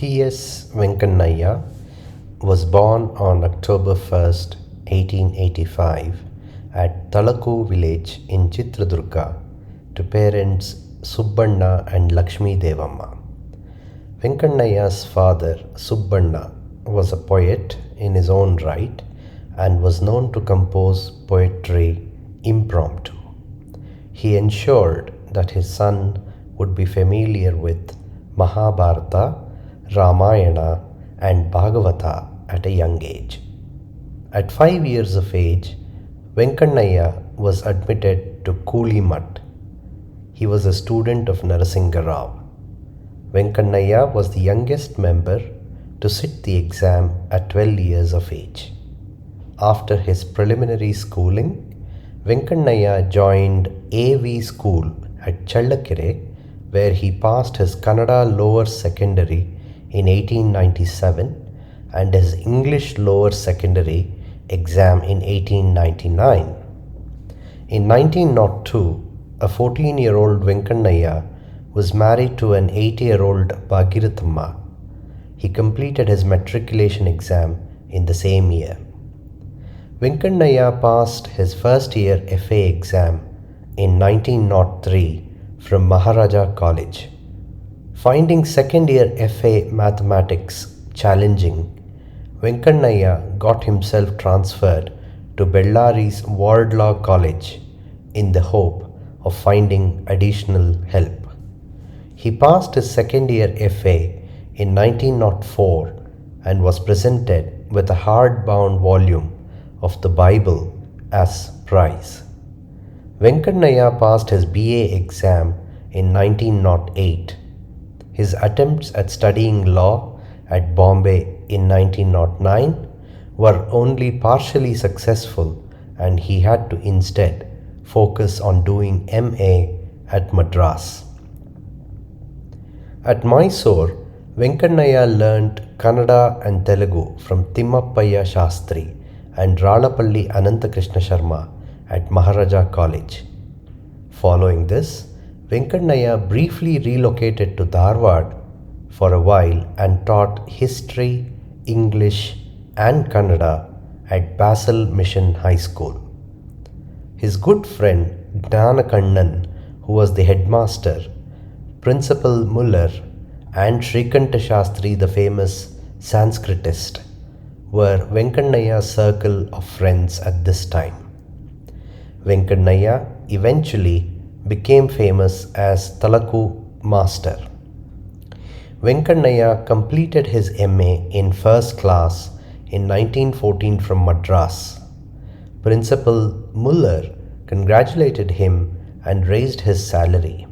T.S. Venkannayya was born on October 1st, 1885 at Taľaku village in Chitradurga to parents Subbanna and Lakshmi Devamma. Venkannayya's father, Subbanna, was a poet in his own right and was known to compose poetry impromptu. He ensured that his son would be familiar with Mahabharata, Ramayana and Bhagavata at a young age. At 5 years of age, Venkannayya was admitted to Kulimat. He was a student of Narasimha Rao. Venkannayya was the youngest member to sit the exam at 12 years of age. After his preliminary schooling, Venkannayya joined A.V. School at Challakere, where he passed his Kannada Lower Secondary in 1897 and his English Lower Secondary exam in 1899. In 1902, a 14-year-old Venkannayya was married to an 8-year-old Bhagirath. He completed his matriculation exam in the same year. Venkannayya passed his first year FA exam in 1903 from Maharaja College. Finding second year FA mathematics challenging, Venkannayya got himself transferred to Bellari's Wardlaw College in the hope of finding additional help. He passed his second year FA in 1904 and was presented with a hardbound volume of the Bible as prize. Venkannayya passed his BA exam in 1908. His attempts at studying law at Bombay in 1909 were only partially successful, and he had to instead focus on doing MA at Madras. At Mysore, Venkannayya learnt Kannada and Telugu from Timmapaya Shastri and Ralapalli Anantakrishna Sharma at Maharaja College. Following this, Venkannayya briefly relocated to Dharwad for a while and taught history, English and Kannada at Basel Mission High School. His good friend Gnanakannan, who was the headmaster, Principal Muller and Srikantaiah Shastri, the famous Sanskritist, were Venkannayya's circle of friends at this time. Venkannayya eventually became famous as Taľaku Master. Venkannayya completed his MA in first class in 1914 from Madras. Principal Muller congratulated him and raised his salary.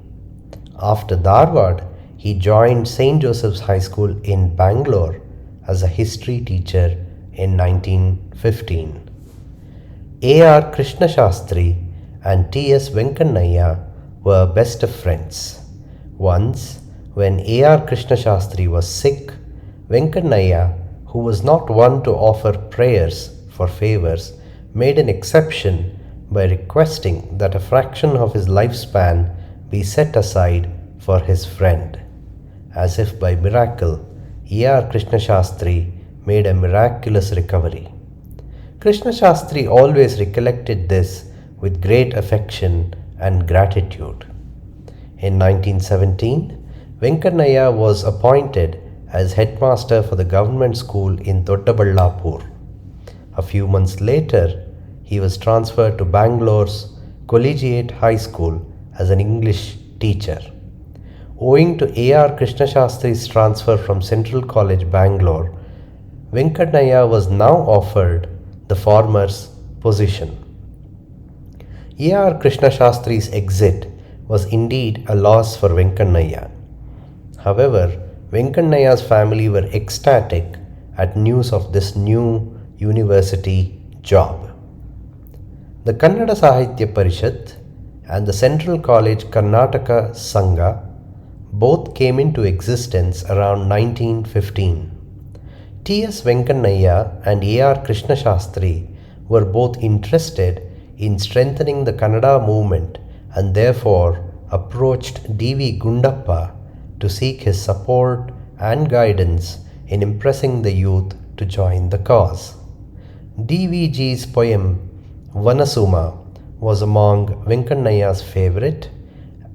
After Dharwad, he joined St. Joseph's High School in Bangalore as a history teacher in 1915. A.R. Krishna Shastri and T.S. Venkannayya were best of friends. Once, when A.R. Krishna Shastri was sick, Venkannayya, who was not one to offer prayers for favors, made an exception by requesting that a fraction of his lifespan be set aside for his friend. As if by miracle, A.R. Krishna Shastri made a miraculous recovery. Krishna Shastri always recollected this with great affection and gratitude. In 1917, Venkannayya was appointed as headmaster for the government school in Doddaballapur. A few months later, he was transferred to Bangalore's Collegiate High School as an English teacher. Owing to A.R. Krishna Shastri's transfer from Central College, Bangalore, Venkannayya was now offered the former's position. A.R. Krishna Shastri's exit was indeed a loss for Venkannayya. However, Venkannayya's family were ecstatic at news of this new university job. The Kannada Sahitya Parishat and the Central College Karnataka Sangha both came into existence around 1915. T.S. Venkannayya and A.R. Krishna Shastri were both interested in strengthening the Kannada movement and therefore approached D.V. Gundappa to seek his support and guidance in impressing the youth to join the cause. DVG's poem Vanasuma was among Venkannayya's favorite,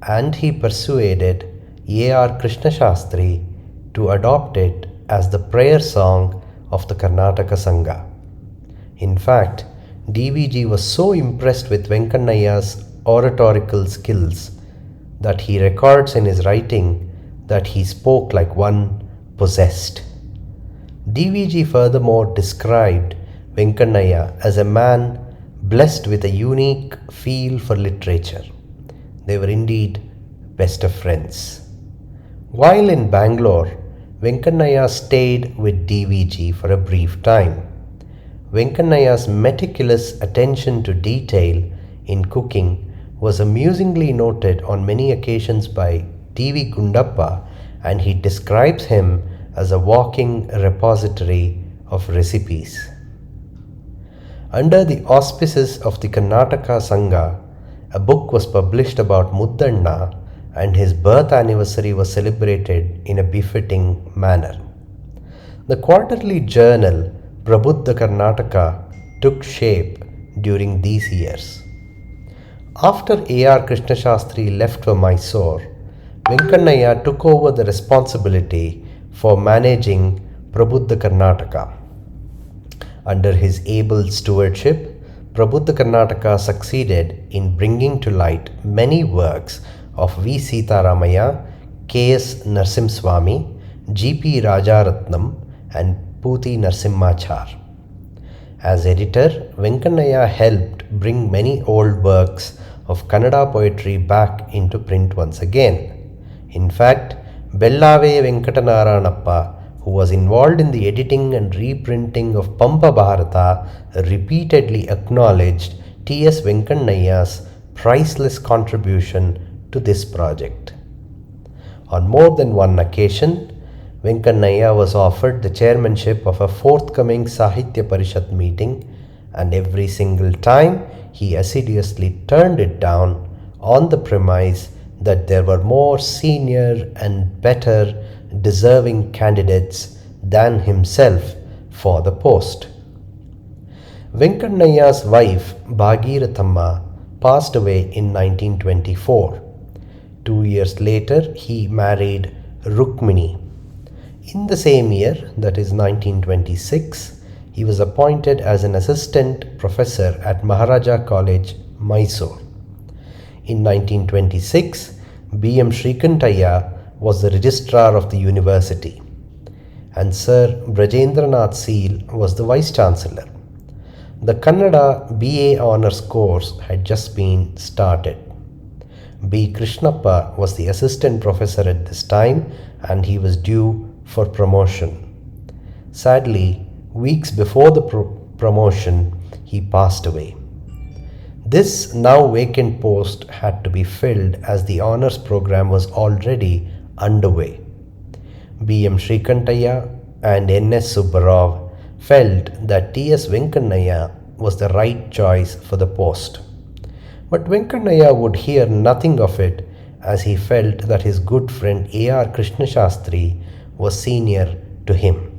and he persuaded A.R. Krishna Shastri to adopt it as the prayer song of the Karnataka Sangha. In fact, DVG was so impressed with Venkannayya's oratorical skills that he records in his writing that he spoke like one possessed. DVG furthermore described Venkannayya as a man blessed with a unique feel for literature. They were indeed best of friends. While in Bangalore, Venkannayya stayed with DVG for a brief time. Venkannayya's meticulous attention to detail in cooking was amusingly noted on many occasions by T.V. Gundappa, and he describes him as a walking repository of recipes. Under the auspices of the Karnataka Sangha, a book was published about Muddanna, and his birth anniversary was celebrated in a befitting manner. The quarterly journal Prabuddha Karnataka took shape during these years. After A.R. Krishna Shastri left for Mysore, Venkannayya took over the responsibility for managing Prabuddha Karnataka. Under his able stewardship, Prabuddha Karnataka succeeded in bringing to light many works of V. Seetharamaiah, K.S. Narasimhaswamy, G.P. Rajaratnam, and Puthi Narasimhachar. As editor, Venkannayya helped bring many old works of Kannada poetry back into print once again. In fact, Bellave Venkatanaranappa, who was involved in the editing and reprinting of Pampa Bharata, repeatedly acknowledged T.S. Venkannayya's priceless contribution to this project. On more than one occasion, Venkannayya was offered the chairmanship of a forthcoming Sahitya Parishat meeting, and every single time he assiduously turned it down on the premise that there were more senior and better deserving candidates than himself for the post. Venkannayya's wife Bhagirath passed away in 1924. 2 years later, he married Rukmini. In the same year, that is 1926, he was appointed as an assistant professor at Maharaja College, Mysore. In 1926, B.M. Srikantaiah was the registrar of the university, and Sir Brajendranath Seal was the vice chancellor. The Kannada BA Honours course had just been started. B. Krishnappa was the assistant professor at this time, and he was due for promotion. Sadly, weeks before the promotion, he passed away. This now vacant post had to be filled as the honours program was already underway. B.M. Srikantaiah and N.S. Subbarao felt that T.S. Venkannayya was the right choice for the post. But Venkannayya would hear nothing of it, as he felt that his good friend A.R. Krishna Shastri was senior to him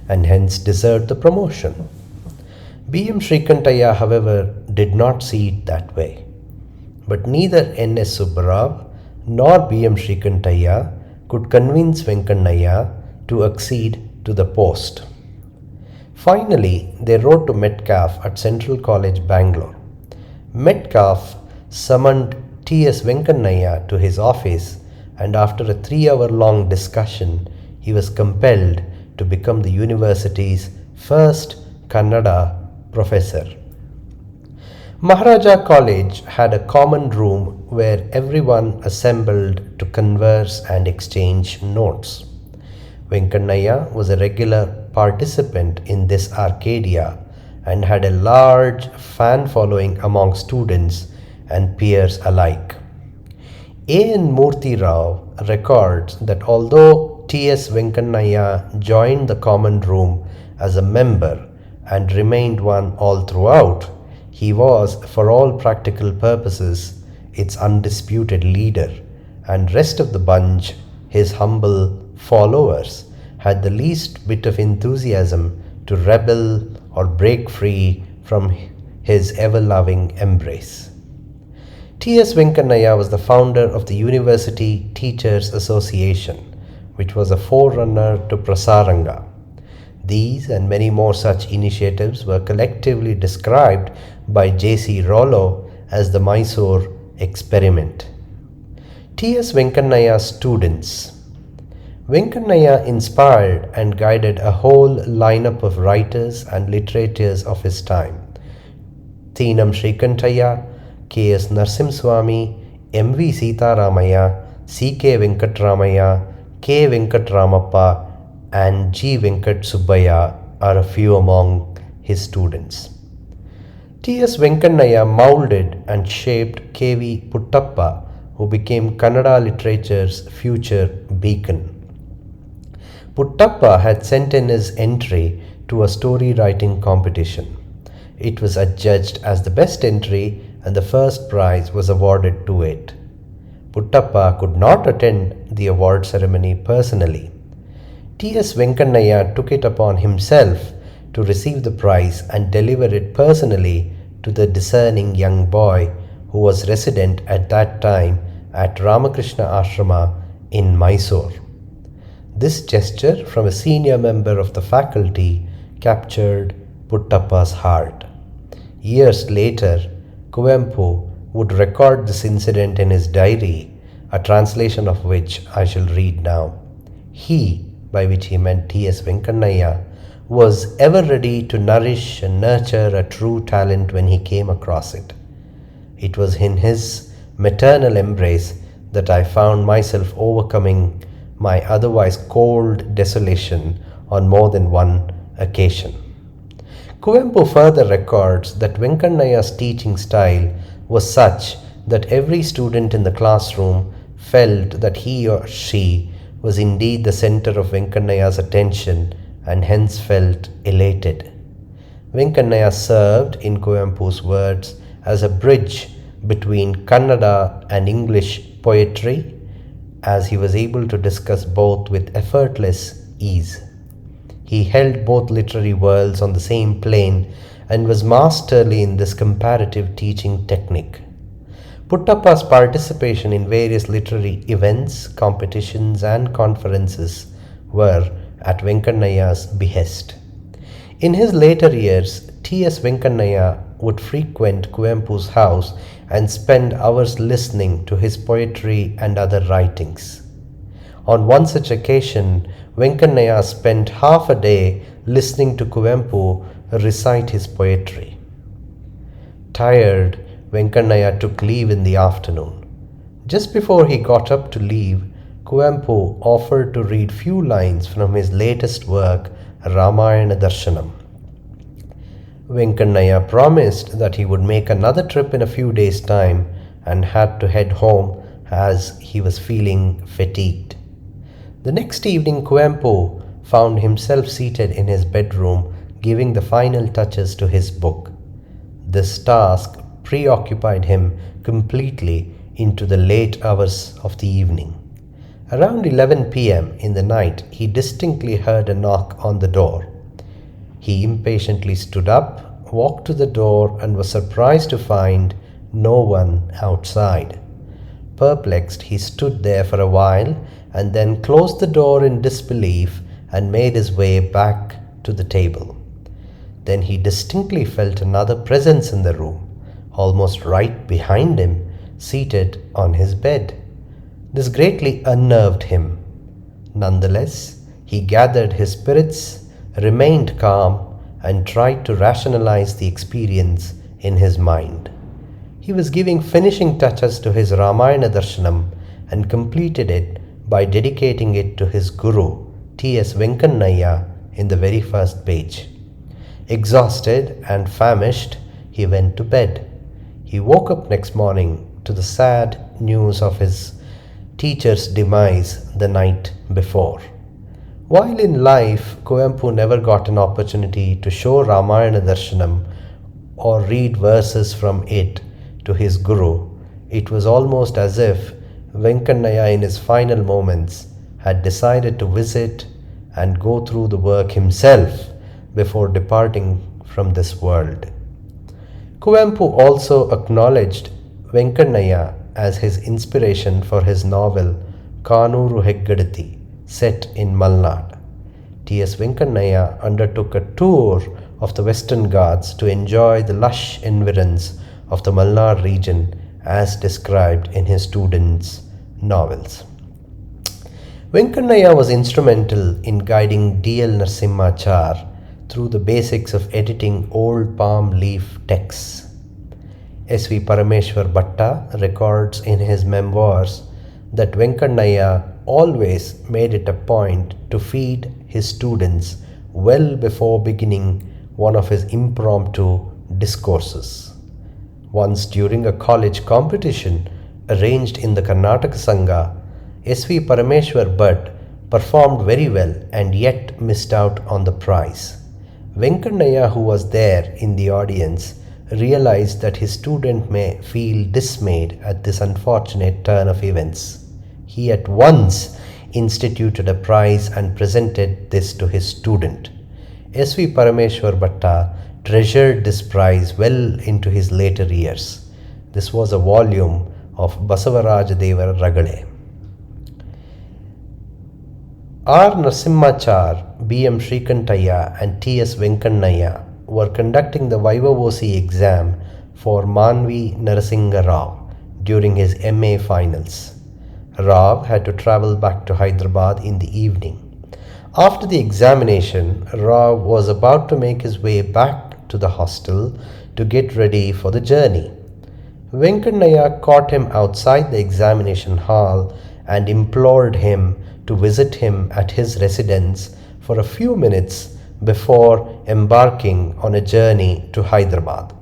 and hence deserved the promotion. B.M. Srikantaiah, however, did not see it that way. But neither N.S. Subbarao nor B.M. Srikantaiah could convince Venkannayya to accede to the post. Finally, they wrote to Metcalfe at Central College, Bangalore. Metcalfe summoned T.S. Venkannayya to his office, and after a 3-hour-long discussion, he was compelled to become the university's first Kannada Professor. Maharaja College had a common room where everyone assembled to converse and exchange notes. Venkannayya was a regular participant in this Arcadia and had a large fan following among students and peers alike. A.N. Murthy Rao records that although T.S. Venkannayya joined the common room as a member and remained one all throughout, he was, for all practical purposes, its undisputed leader, and rest of the bunch his humble followers had the least bit of enthusiasm to rebel or break free from his ever-loving embrace. T.S. Venkannayya was the founder of the University Teachers Association, which was a forerunner to Prasaranga. These and many more such initiatives were collectively described by J.C. Rollo as the Mysore experiment. T.S. Venkannayya's students. Venkannayya inspired and guided a whole lineup of writers and literateurs of his time. Thinam Srikantaiah, K.S. Narasimhaswamy, M.V. Seetharamaiah, C.K. Venkataramaiah, K. Venkataramappa, and G. Venkatasubbiah are a few among his students. T.S. Venkannayya molded and shaped K.V. Puttappa, who became Kannada literature's future beacon. Puttappa had sent in his entry to a story writing competition. It was adjudged as the best entry and the first prize was awarded to it. Puttappa could not attend the award ceremony personally. T.S. Venkannayya took it upon himself to receive the prize and deliver it personally to the discerning young boy who was resident at that time at Ramakrishna Ashrama in Mysore. This gesture from a senior member of the faculty captured Puttappa's heart. Years later, Kuvempu would record this incident in his diary, a translation of which I shall read now. He, by which he meant T.S. Venkannayya, was ever ready to nourish and nurture a true talent when he came across it. It was in his maternal embrace that I found myself overcoming my otherwise cold desolation on more than one occasion. Kuvempu further records that Venkannayya's teaching style was such that every student in the classroom felt that he or she was indeed the center of Venkannayya's attention and hence felt elated. Venkannayya served, in Kuvempu's words, as a bridge between Kannada and English poetry, as he was able to discuss both with effortless ease. He held both literary worlds on the same plane and was masterly in this comparative teaching technique. Puttappa's participation in various literary events, competitions and conferences were at Venkannayya's behest. In his later years, T.S. Venkannayya would frequent Kuvempu's house and spend hours listening to his poetry and other writings. On one such occasion, Venkannayya spent half a day listening to Kuvempu recite his poetry. Tired, Venkannayya took leave in the afternoon. Just before he got up to leave, Kuvempu offered to read few lines from his latest work, Ramayana Darshanam. Venkannayya promised that he would make another trip in a few days' time and had to head home as he was feeling fatigued. The next evening, Kuvempu found himself seated in his bedroom giving the final touches to his book. This task preoccupied him completely into the late hours of the evening. Around 11 p.m. in the night, he distinctly heard a knock on the door. He impatiently stood up, walked to the door, and was surprised to find no one outside. Perplexed, he stood there for a while and then closed the door in disbelief and made his way back to the table. Then he distinctly felt another presence in the room, almost right behind him, seated on his bed. This greatly unnerved him. Nonetheless, he gathered his spirits, remained calm, and tried to rationalize the experience in his mind. He was giving finishing touches to his Ramayana Darshanam and completed it by dedicating it to his guru, T.S. Venkannayya, in the very first page. Exhausted and famished, he went to bed. He woke up next morning to the sad news of his teacher's demise the night before. While in life, Kuvempu never got an opportunity to show Ramayana Darshanam or read verses from it to his guru, it was almost as if Venkannayya in his final moments had decided to visit and go through the work himself before departing from this world. Kuvempu also acknowledged Venkannayya as his inspiration for his novel Kanuru Heggadati, set in Malnad. T.S. Venkannayya undertook a tour of the Western Ghats to enjoy the lush environs of the Malnad region as described in his students' novels. Venkannayya was instrumental in guiding D.L. Narasimhachar through the basics of editing old palm leaf texts. S.V. Parameshwara Bhatta records in his memoirs that Venkannayya always made it a point to feed his students well before beginning one of his impromptu discourses. Once during a college competition arranged in the Karnataka Sangha, S.V. Parameshwar Bhatt performed very well and yet missed out on the prize. Venkannayya, who was there in the audience, realized that his student may feel dismayed at this unfortunate turn of events. He at once instituted a prize and presented this to his student. S.V. Parameshwar Bhatta treasured this prize well into his later years. This was a volume of Basavarajadeva Ragale. R. Narasimhachar, B.M. Srikantaiah and T.S. Venkannayya were conducting the Vivavosi exam for Manvi Narasingha Rao during his MA finals. Rao had to travel back to Hyderabad in the evening. After the examination, Rao was about to make his way back to the hostel to get ready for the journey. Venkannayya caught him outside the examination hall and implored him to visit him at his residence for a few minutes before embarking on a journey to Hyderabad.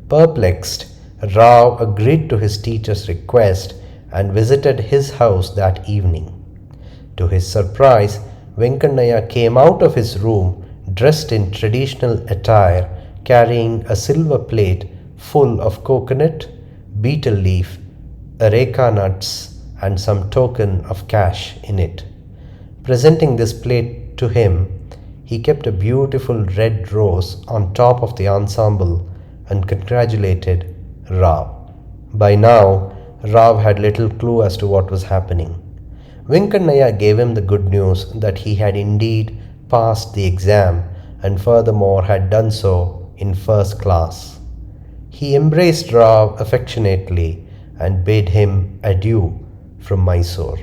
Perplexed, Rao agreed to his teacher's request and visited his house that evening. To his surprise, Venkannayya came out of his room dressed in traditional attire, carrying a silver plate full of coconut, betel leaf, areca nuts, and some token of cash in it. Presenting this plate to him, he kept a beautiful red rose on top of the ensemble and congratulated Rao. By now, Rao had little clue as to what was happening. Venkannayya gave him the good news that he had indeed passed the exam and furthermore had done so in first class. He embraced Rao affectionately and bade him adieu from Mysore.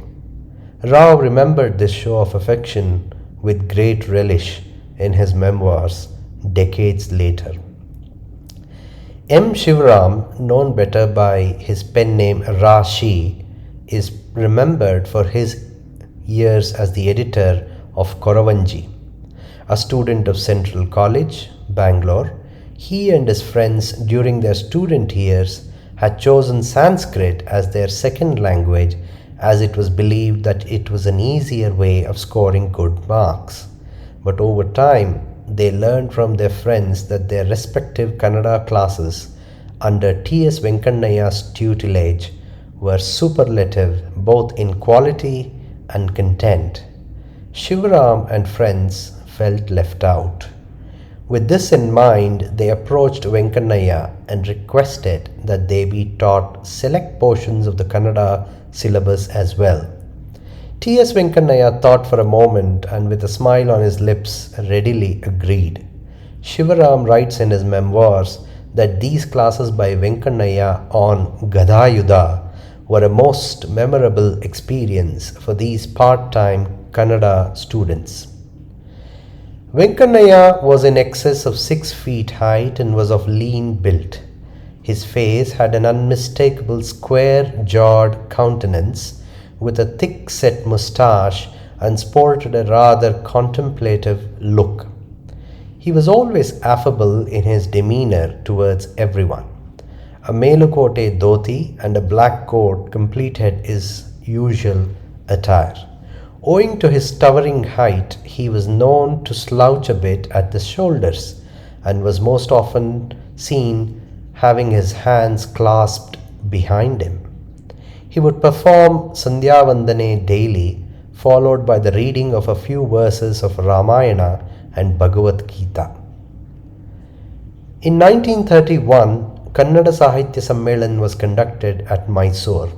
Rao remembered this show of affection with great relish in his memoirs decades later. M. Shivaram, known better by his pen name Rashi, is remembered for his years as the editor of Koravanji. A student of Central College, Bangalore, he and his friends during their student years had chosen Sanskrit as their second language, as it was believed that it was an easier way of scoring good marks. But over time, they learned from their friends that their respective Kannada classes under T.S. Venkannayya's tutelage were superlative both in quality and content. Shivaram and friends felt left out. With this in mind, they approached Venkannayya and requested that they be taught select portions of the Kannada syllabus as well. T.S. Venkannayya thought for a moment and with a smile on his lips readily agreed. Shivaram writes in his memoirs that these classes by Venkannayya on Gadayuddha were a most memorable experience for these part-time Kannada students. Venkannayya was in excess of 6 feet height and was of lean build. His face had an unmistakable square-jawed countenance with a thick-set moustache and sported a rather contemplative look. He was always affable in his demeanor towards everyone. A melukote dhoti and a black coat completed his usual attire. Owing to his towering height, he was known to slouch a bit at the shoulders and was most often seen having his hands clasped behind him. He would perform Sandhya Vandane daily, followed by the reading of a few verses of Ramayana and Bhagavad Gita. In 1931, Kannada Sahitya Sammelan was conducted at Mysore.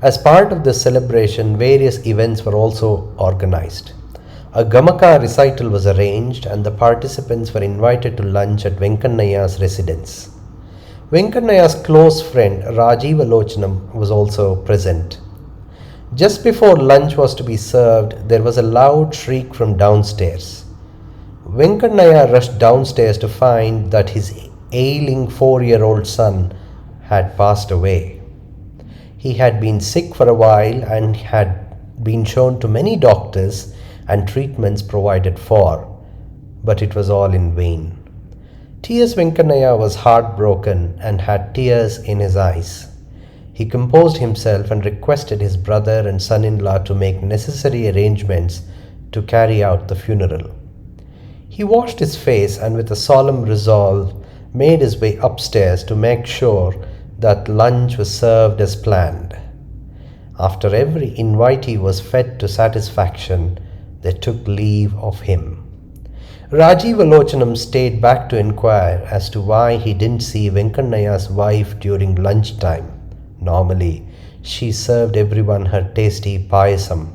As part of this celebration, various events were also organized. A Gamaka recital was arranged and the participants were invited to lunch at Venkannayya's residence. Venkannayya's close friend Rajiva Lochanam was also present. Just before lunch was to be served, there was a loud shriek from downstairs. Venkannayya rushed downstairs to find that his ailing 4-year-old son had passed away. He had been sick for a while and had been shown to many doctors and treatments provided for, but it was all in vain. T.S. Venkannayya was heartbroken and had tears in his eyes. He composed himself and requested his brother and son-in-law to make necessary arrangements to carry out the funeral. He washed his face and with a solemn resolve made his way upstairs to make sure that lunch was served as planned. After every invitee was fed to satisfaction, they took leave of him. Rajiva Lochanam stayed back to inquire as to why he didn't see Venkannayya's wife during lunchtime. Normally, she served everyone her tasty payasam.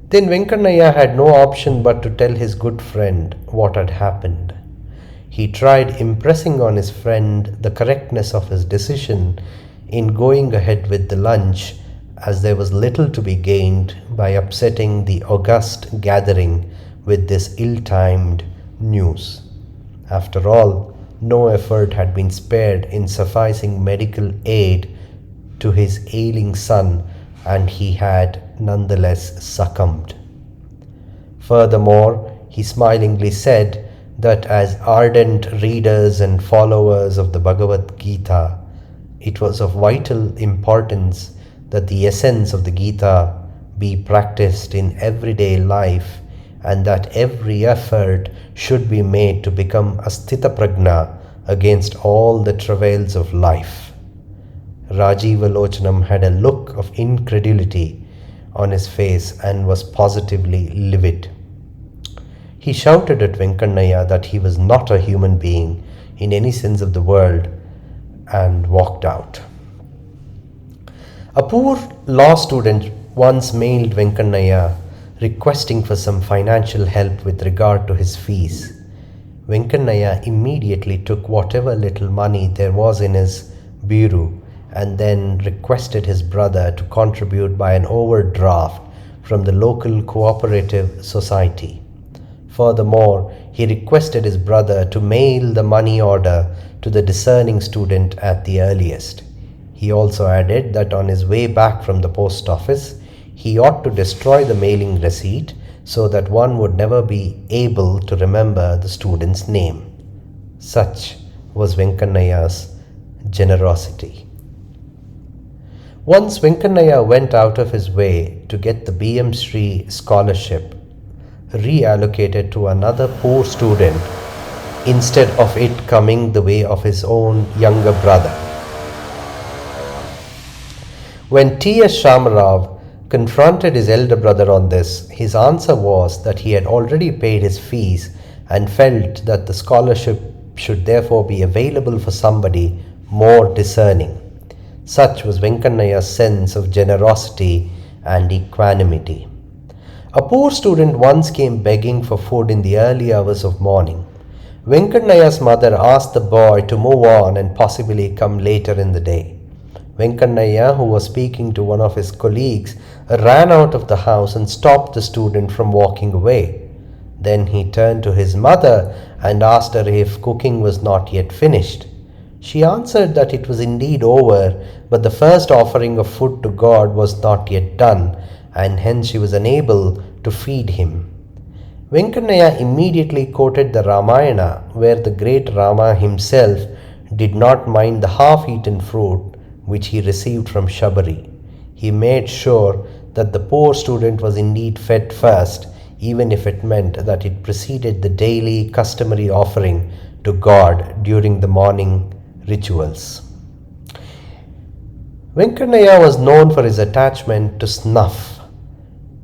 Then Venkannayya had no option but to tell his good friend what had happened. He tried impressing on his friend the correctness of his decision in going ahead with the lunch, as there was little to be gained by upsetting the august gathering with this ill-timed news. After all, no effort had been spared in sufficing medical aid to his ailing son, and he had nonetheless succumbed. Furthermore, he smilingly said that as ardent readers and followers of the Bhagavad Gita, it was of vital importance that the essence of the Gita be practiced in everyday life, and that every effort should be made to become a sthita prajna against all the travails of life. Rajiva Lochanam had a look of incredulity on his face and was positively livid. He shouted at Venkannayya that he was not a human being in any sense of the word and walked out. A poor law student once mailed Venkannayya requesting for some financial help with regard to his fees. Venkannayya immediately took whatever little money there was in his bureau and then requested his brother to contribute by an overdraft from the local cooperative society. Furthermore, he requested his brother to mail the money order to the discerning student at the earliest. He also added that on his way back from the post office, he ought to destroy the mailing receipt so that one would never be able to remember the student's name. Such was Venkannayya's generosity. Once Venkannayya went out of his way to get the B.M. Sri scholarship reallocated to another poor student instead of it coming the way of his own younger brother. When T.S. Shamarao confronted his elder brother on this, his answer was that he had already paid his fees and felt that the scholarship should therefore be available for somebody more discerning. Such was Venkannayya's sense of generosity and equanimity. A poor student once came begging for food in the early hours of morning. Venkannayya's mother asked the boy to move on and possibly come later in the day. Venkannayya, who was speaking to one of his colleagues, ran out of the house and stopped the student from walking away. Then he turned to his mother and asked her if cooking was not yet finished. She answered that it was indeed over, but the first offering of food to God was not yet done, and hence she was unable to feed him. Venkannayya immediately quoted the Ramayana, where the great Rama himself did not mind the half-eaten fruit which he received from Shabari. He made sure that the poor student was indeed fed first, even if it meant that it preceded the daily customary offering to God during the morning rituals. Venkannayya was known for his attachment to snuff.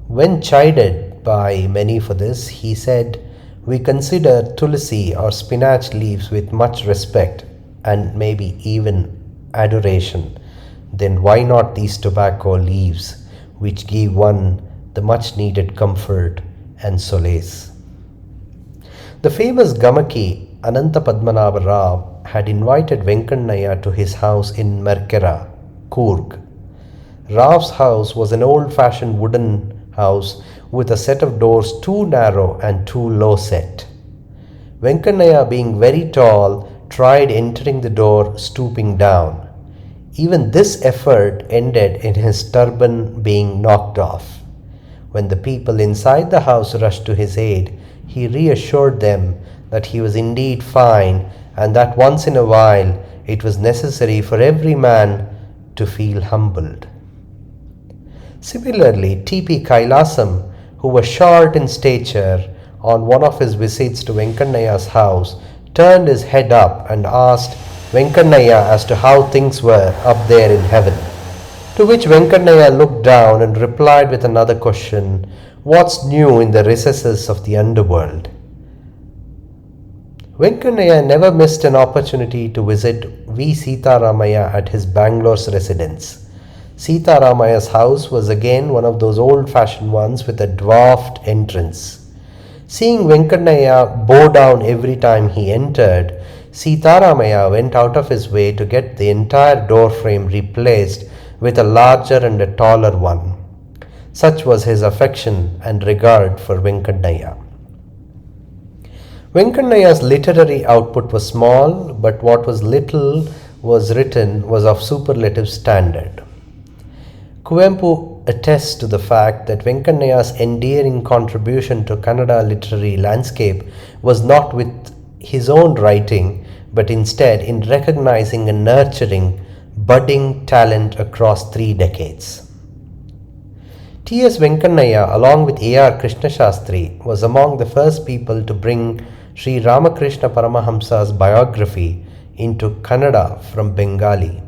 When chided by many for this, he said, "We consider tulsi or spinach leaves with much respect and maybe even adoration. Then why not these tobacco leaves, which give one the much needed comfort and solace?" The famous Gamaki Ananta Padmanabha Rao had invited Venkannayya to his house in Merkera, Coorg. Rao's house was an old-fashioned wooden house with a set of doors too narrow and too low set. Venkannayya, being very tall, tried entering the door stooping down. Even this effort ended in his turban being knocked off. When the people inside the house rushed to his aid, he reassured them that he was indeed fine and that once in a while it was necessary for every man to feel humbled. Similarly, T.P. Kailasam, who was short in stature, on one of his visits to Venkannayya's house, turned his head up and asked Venkannayya as to how things were up there in heaven. To which Venkannayya looked down and replied with another question, "What's new in the recesses of the underworld?" Venkannayya never missed an opportunity to visit V. Seetharamaiah at his Bangalore's residence. Seetharamaiah's house was again one of those old-fashioned ones with a dwarfed entrance. Seeing Venkannayya bow down every time he entered, Seetharamaiah went out of his way to get the entire door frame replaced with a larger and a taller one. Such was his affection and regard for Venkannayya. Venkannayya's literary output was small, but what was little was written was of superlative standard. Kuvempu attests to the fact that Venkannayya's endearing contribution to Kannada literary landscape was not with his own writing, but instead in recognizing and nurturing budding talent across 3 decades. T.S. Venkannayya, along with A.R. Krishnashastri, was among the first people to bring Sri Ramakrishna Paramahamsa's biography into Kannada from Bengali.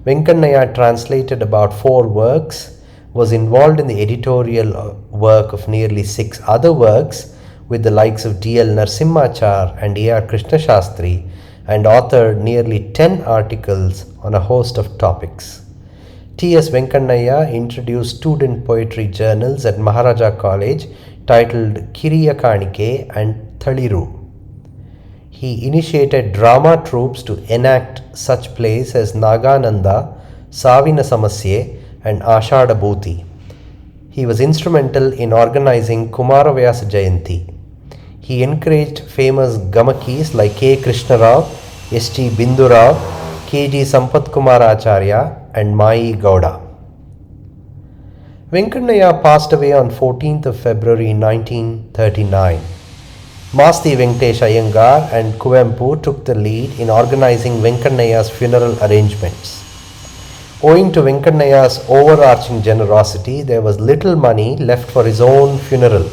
Venkannayya translated about 4 works, was involved in the editorial work of nearly 6 other works with the likes of D.L. Narasimhachar and A.R. Krishnashastri, and authored nearly 10 articles on a host of topics. T.S. Venkannayya introduced student poetry journals at Maharaja College titled Kiriya Kanike and Thaliru. He initiated drama troupes to enact such plays as Nagananda, Savina Samasye, and Ashada Bhuti. He was instrumental in organizing Kumaravyasa Jayanti. He encouraged famous Gamakis like K. Krishna Rao, S.T. Bindu Rao, K.G. Sampath Kumar Acharya, and Mai Gowda. Venkannayya passed away on 14th of February 1939. Masti Venkatesh Iyengar and Kuvempu took the lead in organizing Venkannayya's funeral arrangements. Owing to Venkannayya's overarching generosity, there was little money left for his own funeral.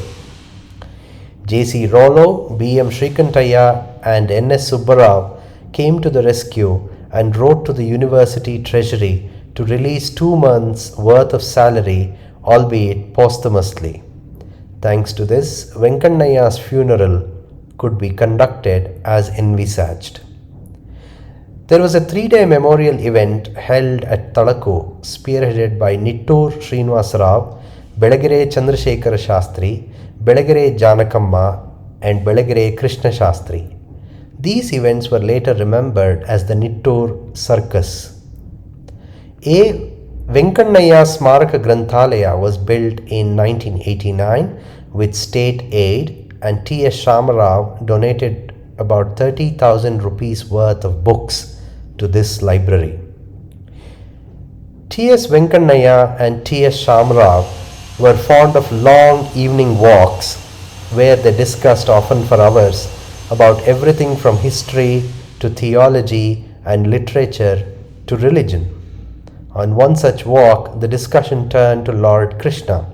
J.C. Rollo, B.M. Srikantaiah, and N.S. Subbarao came to the rescue and wrote to the university treasury to release 2 months' worth of salary, albeit posthumously. Thanks to this, Venkannayya's funeral could be conducted as envisaged. There was a 3-day memorial event held at Taľaku, spearheaded by Nittur Srinivasa Rao, Belagere Chandrasekhara Shastri, Belagere Janakamma, and Belagere Krishna Shastri. These events were later remembered as the Nittur Circus. A. Venkannayya Smaraka Granthalaya was built in 1989 with state aid, and T.S. Shamarao donated about 30,000 rupees worth of books to this library. T.S. Venkannayya and T.S. Shamarao were fond of long evening walks where they discussed often for hours about everything from history to theology and literature to religion. On one such walk, the discussion turned to Lord Krishna.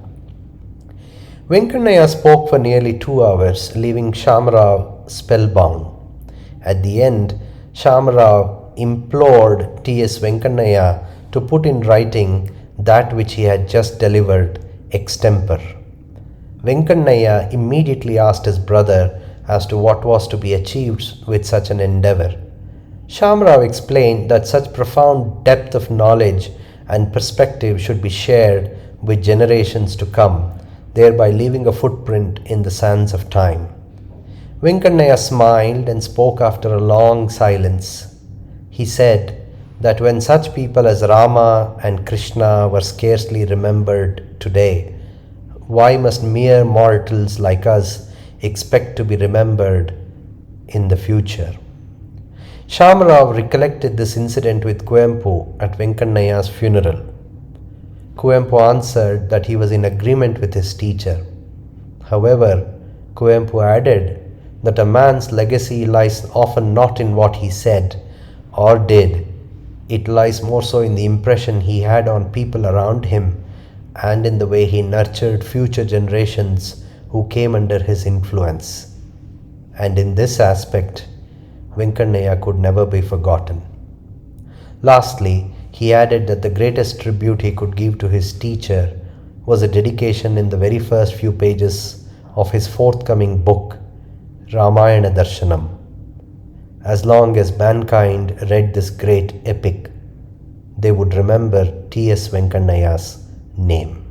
Venkannayya spoke for nearly 2 hours, leaving Shamarao spellbound. At the end, Shamarao implored T.S. Venkannayya to put in writing that which he had just delivered extempore. Venkannayya immediately asked his brother as to what was to be achieved with such an endeavour. Shamarao explained that such profound depth of knowledge and perspective should be shared with generations to come, thereby leaving a footprint in the sands of time. Venkannayya smiled and spoke after a long silence. He said that when such people as Rama and Krishna were scarcely remembered today, why must mere mortals like us expect to be remembered in the future? Shamarao recollected this incident with Kuvempu at Venkannayya's funeral. Kuvempu answered that he was in agreement with his teacher. However, Kuvempu added that a man's legacy lies often not in what he said or did. It lies more so in the impression he had on people around him and in the way he nurtured future generations who came under his influence. And in this aspect, Venkannayya could never be forgotten. Lastly, he added that the greatest tribute he could give to his teacher was a dedication in the very first few pages of his forthcoming book, Ramayana Darshanam. As long as mankind read this great epic, they would remember T.S. Venkannayya's name.